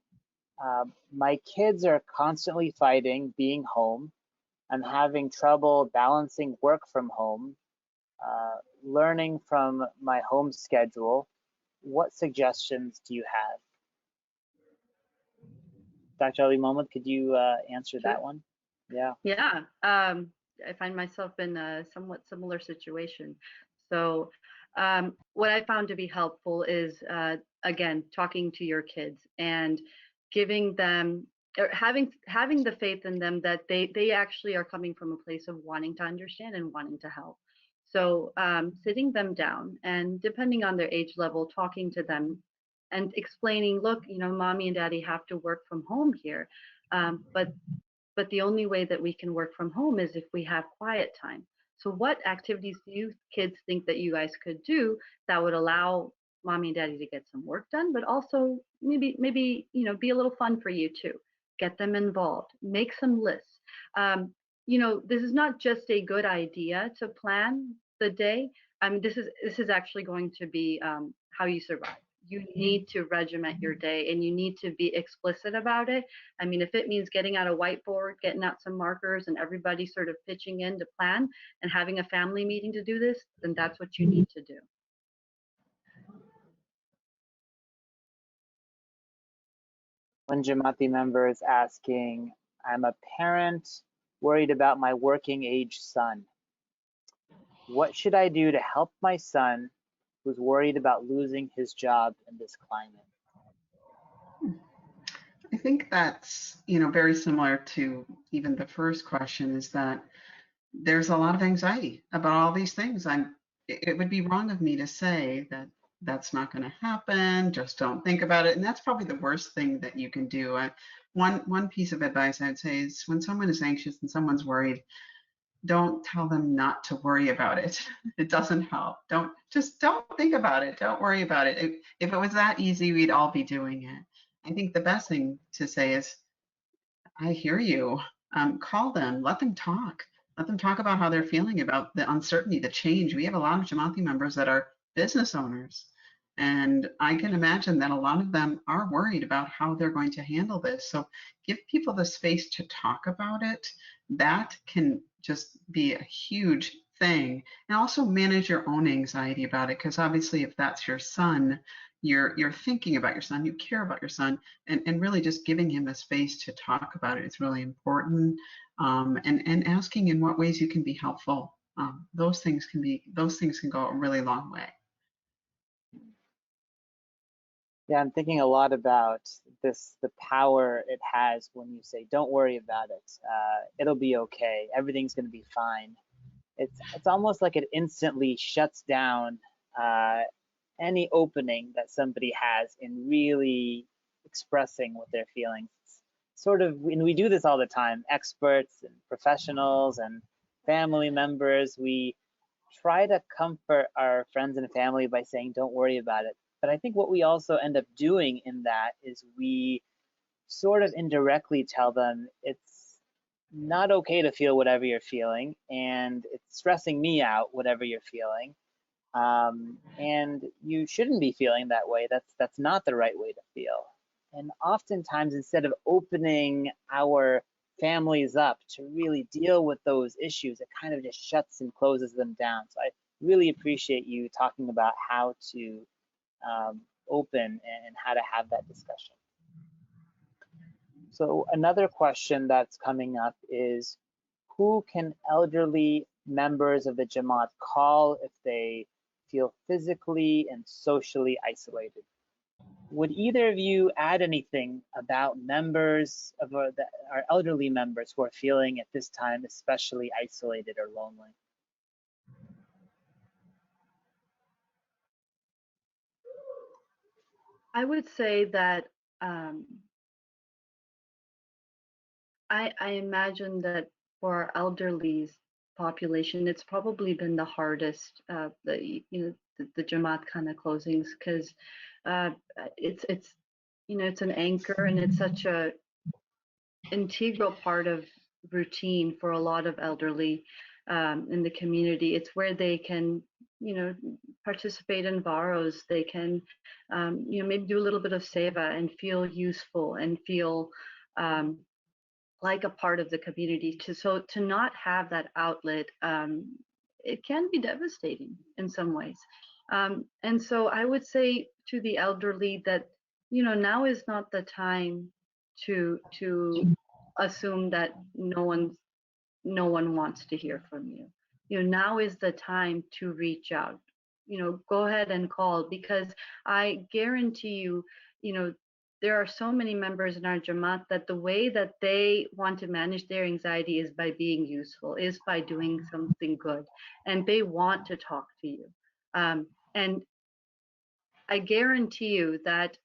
my kids are constantly fighting being home. I'm having trouble balancing work from home, learning from my home schedule. What suggestions do you have? Dr. Ali Mohammed, could you answer that one? Yeah. Yeah. I find myself in a somewhat similar situation. So what I found to be helpful is, again, talking to your kids and giving them, or having the faith in them that they actually are coming from a place of wanting to understand and wanting to help. So sitting them down and, depending on their age level, talking to them and explaining, look, mommy and daddy have to work from home here, but the only way that we can work from home is if we have quiet time. So what activities do you kids think that you guys could do that would allow mommy and daddy to get some work done, but also maybe be a little fun for you too? Get them involved, make some lists. This is not just a good idea to plan the day. I mean, this is actually going to be how you survive. You need to regiment your day, and you need to be explicit about it. I mean, if it means getting out a whiteboard, getting out some markers, and everybody sort of pitching in to plan and having a family meeting to do this, then that's what you need to do. One Jamaati member is asking, I'm a parent worried about my working age son. What should I do to help my son who's worried about losing his job in this climate? I think that's very similar to even the first question, is that there's a lot of anxiety about all these things. It would be wrong of me to say that that's not going to happen, just don't think about it. And that's probably the worst thing that you can do. One piece of advice I'd say is, when someone is anxious and someone's worried, don't tell them not to worry about it. It doesn't help. Don't think about it. Don't worry about it. If it was that easy, we'd all be doing it. I think the best thing to say is, I hear you. Call them, let them talk. Let them talk about how they're feeling about the uncertainty, the change. We have a lot of Jamaati members that are business owners, and I can imagine that a lot of them are worried about how they're going to handle this. So give people the space to talk about it. That can just be a huge thing. And also manage your own anxiety about it, because obviously if that's your son, you're thinking about your son, you care about your son, and really just giving him the space to talk about it is really important. And asking in what ways you can be helpful. Those things can go a really long way. Yeah, I'm thinking a lot about this, the power it has when you say, don't worry about it. It'll be okay. Everything's going to be fine. It's almost like it instantly shuts down any opening that somebody has in really expressing what they're feeling. It's sort of, and we do this all the time, experts and professionals and family members, we try to comfort our friends and family by saying, don't worry about it. But I think what we also end up doing in that is we sort of indirectly tell them it's not okay to feel whatever you're feeling, and it's stressing me out, whatever you're feeling. And you shouldn't be feeling that way. That's not the right way to feel. And oftentimes, instead of opening our families up to really deal with those issues, it kind of just shuts and closes them down. So I really appreciate you talking about how to open and how to have that discussion. So another question that's coming up is, who can elderly members of the Jamaat call if they feel physically and socially isolated? Would either of you add anything about members of our elderly members who are feeling at this time especially isolated or lonely? I would say that I imagine that for our elderly population, it's probably been the hardest, the Jamaat kind of closings, because it's it's an anchor, and it's such a integral part of routine for a lot of elderly in the community. It's where they can participate in varos. They can maybe do a little bit of seva and feel useful and feel like a part of the community. To not have that outlet, it can be devastating in some ways. And so I would say to the elderly that now is not the time to assume that no one wants to hear from you. Now is the time to reach out. Go ahead and call, because I guarantee you, there are so many members in our Jamaat that the way that they want to manage their anxiety is by being useful, is by doing something good, and they want to talk to you. And I guarantee you that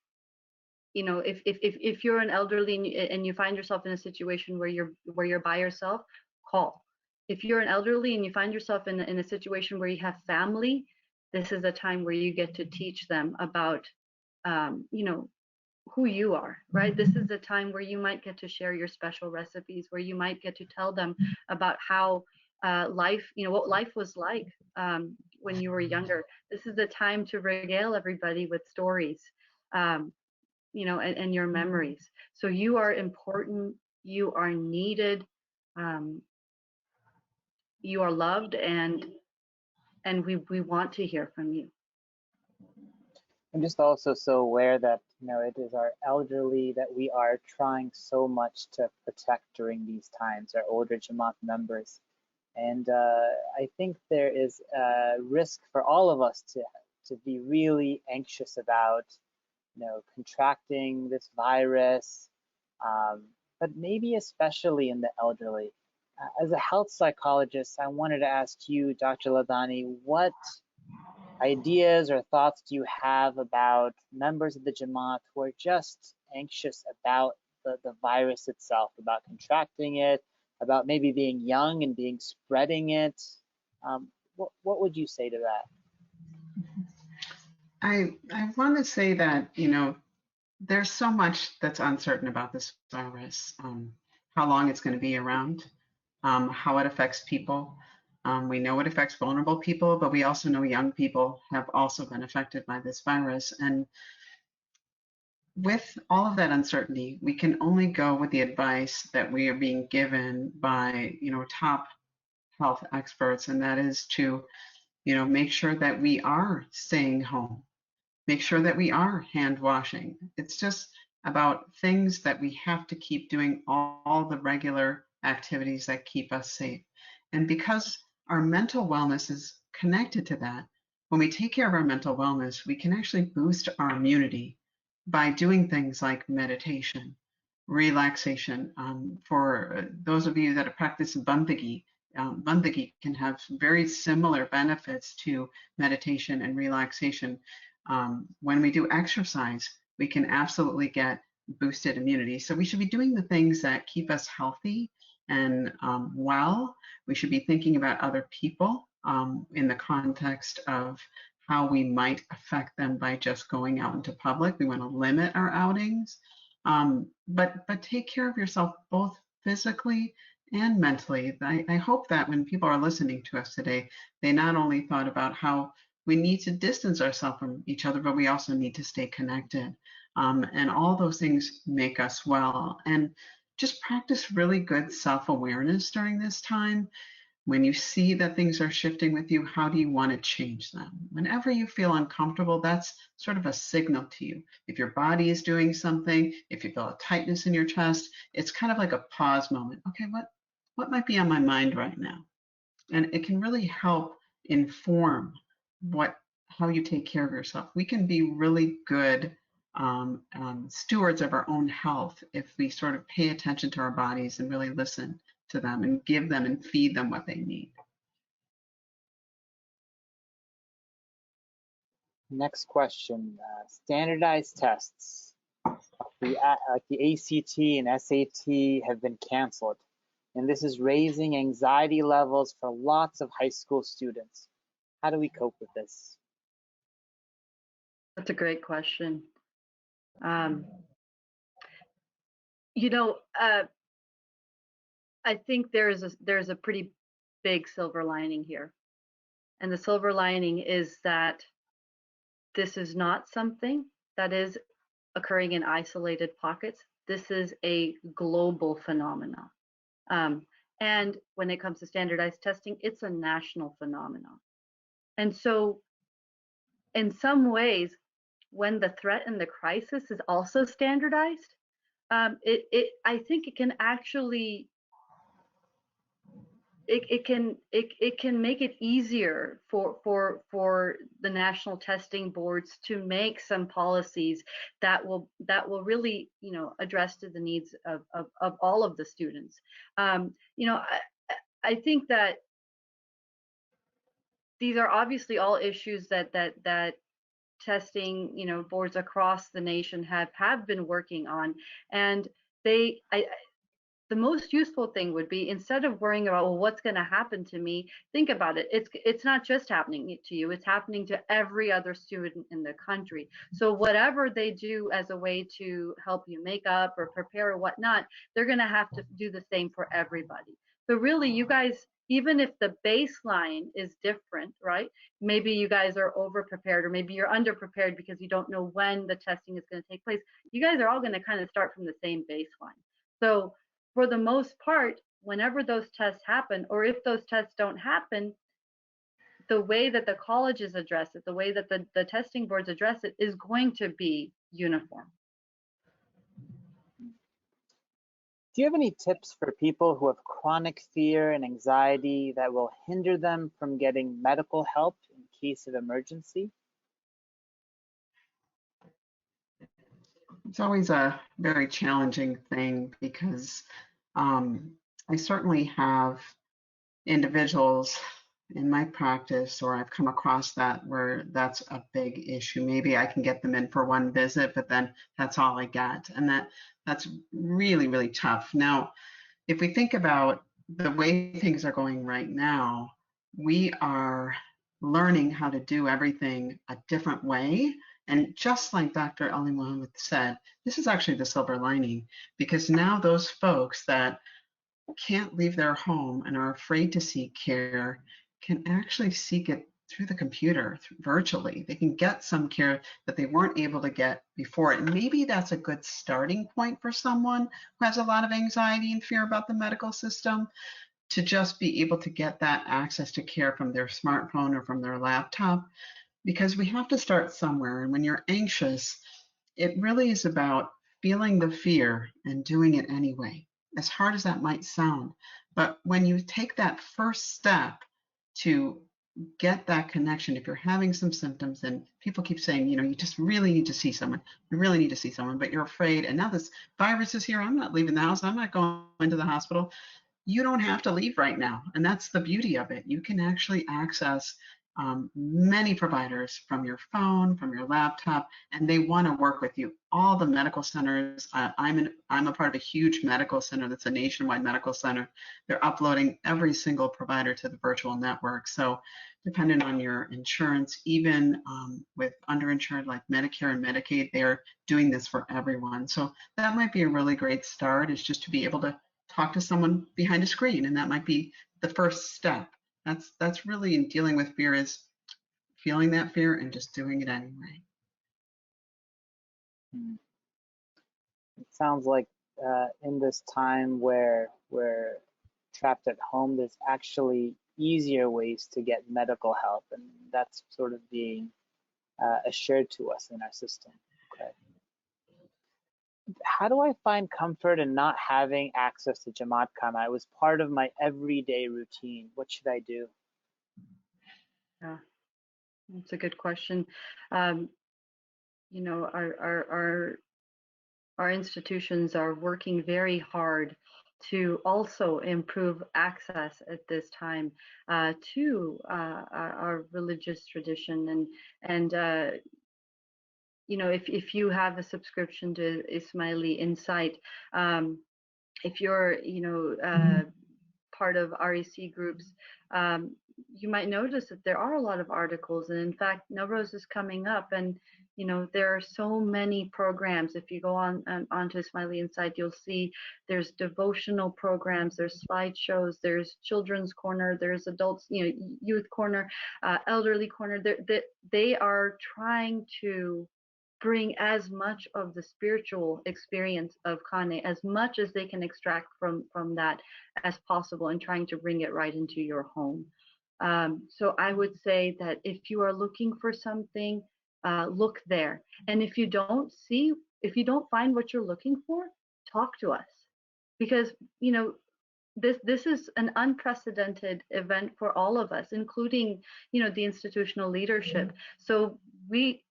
if you're an elderly and you find yourself in a situation where you're by yourself, call. If you're an elderly and you find yourself in a situation where you have family, this is a time where you get to teach them about who you are, right? This is a time where you might get to share your special recipes, where you might get to tell them about how life, what life was like when you were younger. This is the time to regale everybody with stories, and your memories. So you are important, you are needed, you are loved, and we want to hear from you. I'm just also so aware that it is our elderly that we are trying so much to protect during these times, our older Jamaat members. And I think there is a risk for all of us to be really anxious about contracting this virus, but maybe especially in the elderly. As a health psychologist, I wanted to ask you, Dr. Ladani, what ideas or thoughts do you have about members of the Jamaat who are just anxious about the virus itself, about contracting it, about maybe being young and spreading it? What would you say to that? I want to say that, there's so much that's uncertain about this virus, how long it's going to be around, how it affects people. We know it affects vulnerable people, but we also know young people have also been affected by this virus. And with all of that uncertainty, we can only go with the advice that we are being given by, top health experts, and that is to, make sure that we are staying home, make sure that we are hand washing. It's just about things that we have to keep doing, all the regular activities that keep us safe. And because our mental wellness is connected to that, when we take care of our mental wellness, we can actually boost our immunity by doing things like meditation, relaxation. For those of you that have practiced bandagi, bandagi can have very similar benefits to meditation and relaxation. When we do exercise, we can absolutely get boosted immunity. So we should be doing the things that keep us healthy and well. We should be thinking about other people in the context of how we might affect them by just going out into public. We want to limit our outings, but take care of yourself both physically and mentally. I hope that when people are listening to us today, they not only thought about how we need to distance ourselves from each other, but we also need to stay connected. And all those things make us well. And just practice really good self-awareness during this time. When you see that things are shifting with you, how do you want to change them? Whenever you feel uncomfortable, that's sort of a signal to you. If your body is doing something, if you feel a tightness in your chest, it's kind of like a pause moment. Okay, what might be on my mind right now? And it can really help inform how you take care of yourself. We can be really good stewards of our own health if we sort of pay attention to our bodies and really listen to them and give them and feed them what they need. Next question, standardized tests. Like the ACT and SAT have been canceled, and this is raising anxiety levels for lots of high school students. How do we cope with this? That's a great question. I think there's a pretty big silver lining here. And the silver lining is that this is not something that is occurring in isolated pockets. This is a global phenomenon. And when it comes to standardized testing, it's a national phenomenon. And so in some ways, when the threat and the crisis is also standardized, I think it can actually it can make it easier for the national testing boards to make some policies that will really address to the needs of all of the students. I think that these are obviously all issues that testing boards across the nation have been working on, and the most useful thing would be, instead of worrying about, well, what's going to happen to me, think about it. It's not just happening to you, it's happening to every other student in the country. So whatever they do as a way to help you make up or prepare or whatnot, they're going to have to do the same for everybody. So really, you guys, even if the baseline is different, right? Maybe you guys are over prepared, or maybe you're under prepared because you don't know when the testing is going to take place. You guys are all going to kind of start from the same baseline. So for the most part, whenever those tests happen, or if those tests don't happen, the way that the colleges address it, the way that the testing boards address it, is going to be uniform. Do you have any tips for people who have chronic fear and anxiety that will hinder them from getting medical help in case of emergency? It's always a very challenging thing because I certainly have individuals in my practice, or I've come across that, where that's a big issue. Maybe I can get them in for one visit, but then that's all I get. And that's really, really tough. Now, if we think about the way things are going right now, we are learning how to do everything a different way. And just like Dr. Ali Mohammed said, this is actually the silver lining, because now those folks that can't leave their home and are afraid to seek care can actually seek it through the computer, virtually. They can get some care that they weren't able to get before. And maybe that's a good starting point for someone who has a lot of anxiety and fear about the medical system, to just be able to get that access to care from their smartphone or from their laptop, because we have to start somewhere. And when you're anxious, it really is about feeling the fear and doing it anyway, as hard as that might sound. But when you take that first step to get that connection, if you're having some symptoms, and people keep saying, you just really need to see someone, you really need to see someone, but you're afraid, and now this virus is here, I'm not leaving the house, I'm not going to the hospital. You don't have to leave right now. And that's the beauty of it. You can actually access many providers from your phone, from your laptop, and they want to work with you. All the medical centers, I'm a part of a huge medical center that's a nationwide medical center. They're uploading every single provider to the virtual network. So depending on your insurance, even with underinsured like Medicare and Medicaid, they're doing this for everyone. So that might be a really great start, is just to be able to talk to someone behind a screen, and that might be the first step. That's really, in dealing with fear, is feeling that fear and just doing it anyway. It sounds like in this time where we're trapped at home, there's actually easier ways to get medical help, and that's sort of being assured to us in our system. Okay. How do I find comfort in not having access to Jamaat Khana? It was part of my everyday routine. What should I do? Yeah, that's a good question. You know, our institutions are working very hard to also improve access at this time to our religious tradition, and you know, if you have a subscription to Ismaili Insight, if you're, you know, part of REC groups, you might notice that there are a lot of articles, and in fact, Nowruz is coming up, and you know, there are so many programs. If you go onto Ismaili Insight, you'll see there's devotional programs, there's slideshows, there's children's corner, there's adults, you know, youth corner, elderly corner. They are trying to bring as much of the spiritual experience of Kane, as much as they can extract from that as possible, and trying to bring it right into your home. So I would say that if you are looking for something, look there. And if you don't find what you're looking for, talk to us, because you know, this is an unprecedented event for all of us, including, you know, the institutional leadership. So we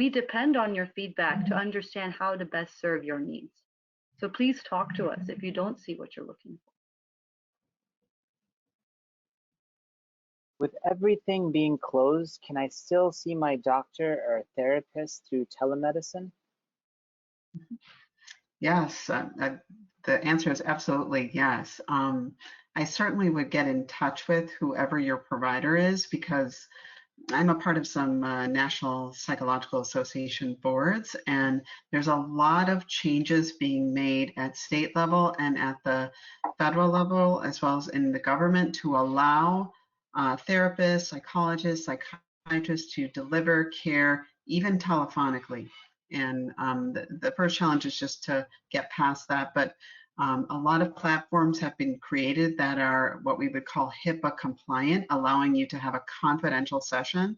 depend on your feedback to understand how to best serve your needs. So please talk to us if you don't see what you're looking for. With everything being closed, can I still see my doctor or therapist through telemedicine? Yes, the answer is absolutely yes. I certainly would get in touch with whoever your provider is, because I'm a part of some National Psychological Association boards, and there's a lot of changes being made at state level and at the federal level, as well as in the government, to allow therapists, psychologists, psychiatrists to deliver care even telephonically. And the first challenge is just to get past that. But a lot of platforms have been created that are what we would call HIPAA compliant, allowing you to have a confidential session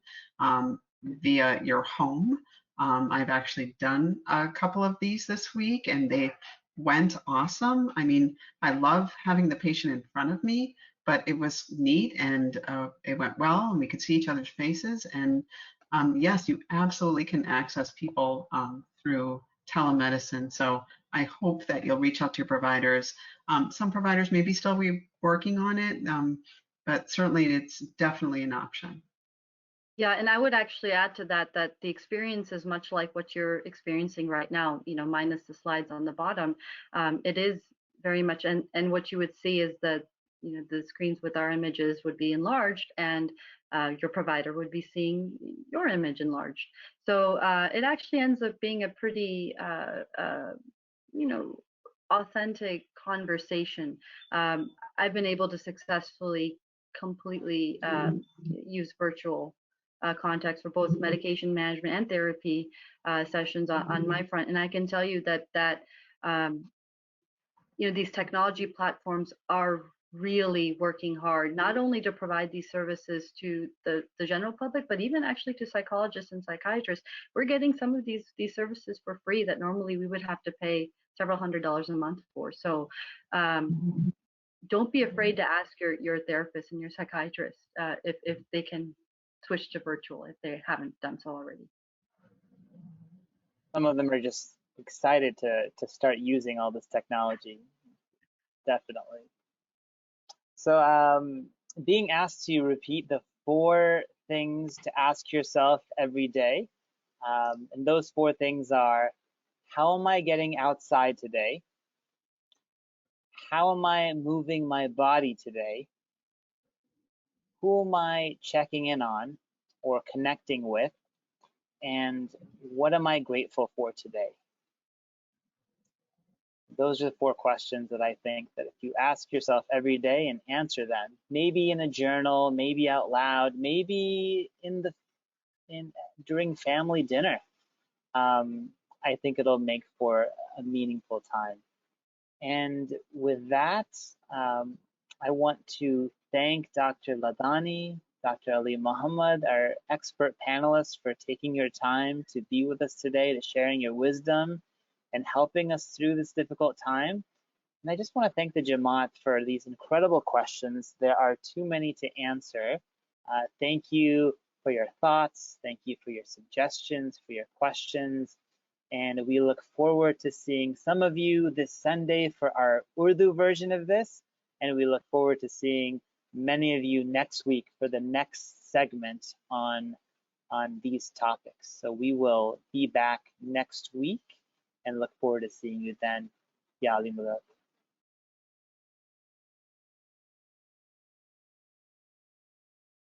via your home. I've actually done a couple of these this week, and they went awesome. I mean, I love having the patient in front of me, but it was neat, and it went well, and we could see each other's faces. And yes, you absolutely can access people through telemedicine. So I hope that you'll reach out to your providers. Some providers may be still working on it, but certainly it's definitely an option. Yeah, and I would actually add to that the experience is much like what you're experiencing right now, you know, minus the slides on the bottom. It is very much, and what you would see is that, you know, the screens with our images would be enlarged, and your provider would be seeing your image enlarged. So it actually ends up being a pretty, you know, authentic conversation. I've been able to successfully completely use virtual context for both medication management and therapy sessions on my front. And I can tell you that you know, these technology platforms are really working hard, not only to provide these services to the general public, but even actually to psychologists and psychiatrists. We're getting some of these services for free that normally we would have to pay several $100s a month for. So don't be afraid to ask your therapist and your psychiatrist if they can switch to virtual if they haven't done so already. Some of them are just excited to start using all this technology. Definitely. So being asked to repeat the 4 things to ask yourself every day. And those 4 things are: how am I getting outside today? How am I moving my body today? Who am I checking in on or connecting with? And what am I grateful for today? Those are the 4 questions that I think that if you ask yourself every day and answer them, maybe in a journal, maybe out loud, maybe in the during family dinner. I think it'll make for a meaningful time. And with that, I want to thank Dr. Ladani, Dr. Ali Muhammad, our expert panelists, for taking your time to be with us today, to sharing your wisdom and helping us through this difficult time. And I just want to thank the Jamaat for these incredible questions. There are too many to answer. Thank you for your thoughts. Thank you for your suggestions, for your questions. And we look forward to seeing some of you this Sunday for our Urdu version of this. And we look forward to seeing many of you next week for the next segment on these topics. So we will be back next week and look forward to seeing you then. Ya Ali Mulad.